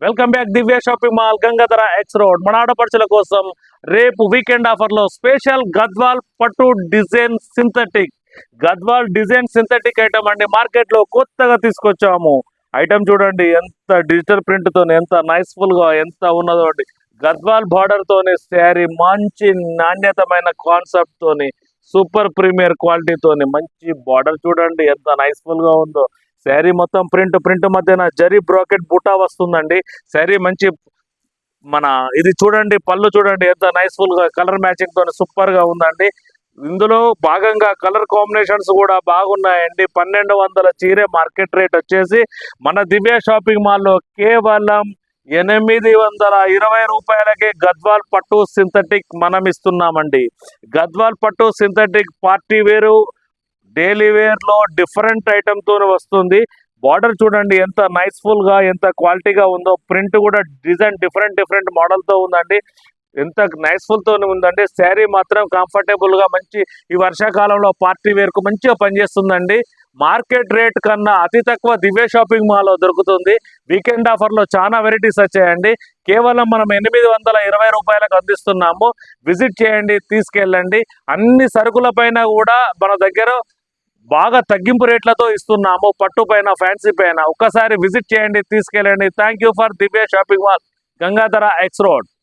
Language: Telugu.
Welcome back Divya shopping mall Gangadhara X road. మన ఆడపడుచుల కోసం రేపు వీకెండ్ ఆఫర్ లో స్పెషల్ గద్వాల్ పట్టు డిజైన్ సింథటిక్ ఐటమ్ అండి. మార్కెట్ లో కొత్తగా తీసుకొచ్చాము. ఐటమ్ చూడండి ఎంత డిజిటల్ ప్రింట్ తోని ఎంత నైస్ఫుల్ గా ఎంత ఉన్నదో అండి. గద్వాల్ బార్డర్ తోని శారీ మంచి నాణ్యతమైన కాన్సెప్ట్ తోని సూపర్ ప్రీమియర్ క్వాలిటీ తోని మంచి బార్డర్ చూడండి ఎంత నైస్ఫుల్ గా ఉందో. శారీ మొత్తం ప్రింట్ మధ్యన జరీ బ్రాకెట్ బూటా వస్తుందండి. శారీ మంచి మన ఇది చూడండి, పళ్ళు చూడండి ఎంత నైస్ఫుల్ గా కలర్ మ్యాచింగ్ తో సూపర్ గా ఉందండి. ఇందులో భాగంగా కలర్ కాంబినేషన్స్ కూడా బాగున్నాయండి. 1200 చీరే మార్కెట్ రేట్ వచ్చేసి మన దివ్య షాపింగ్ మాల్లో కేవలం 820 రూపాయలకి గద్వాల్ పట్టు సింథటిక్ మనం ఇస్తున్నామండి. గద్వాల్ పట్టు సింథటిక్ పార్టీ వేరు, డైలీ వేర్ లో డిఫరెంట్ ఐటమ్ తో వస్తుంది. బార్డర్ చూడండి ఎంత నైస్ఫుల్ గా ఎంత క్వాలిటీగా ఉందో. ప్రింట్ కూడా డిజైన్ డిఫరెంట్ మోడల్ తో ఉందండి. ఎంత నైస్ఫుల్ తో ఉందండి. శారీ మాత్రం కంఫర్టబుల్ గా మంచి ఈ వర్షాకాలంలో పార్టీ వేర్ కు మంచిగా పనిచేస్తుందండి. మార్కెట్ రేట్ కన్నా అతి తక్కువ దివ్య షాపింగ్ మాల్ లో దొరుకుతుంది. వీకెండ్ ఆఫర్ లో చాలా వెరైటీస్ వచ్చాయండి. కేవలం మనం 820 రూపాయలకు అందిస్తున్నాము. విజిట్ చేయండి, తీసుకెళ్ళండి. అన్ని సరుకుల పైన కూడా మన దగ్గర బాగా తగ్గింపు రేట్లతో ఇస్తున్నాము. పట్టు పైన, ఫ్యాన్సీ పైన ఒక్కసారి విజిట్ చేయండి, తీసుకెళ్ళండి. Thank you for Divya shopping mall Gangadhara X road.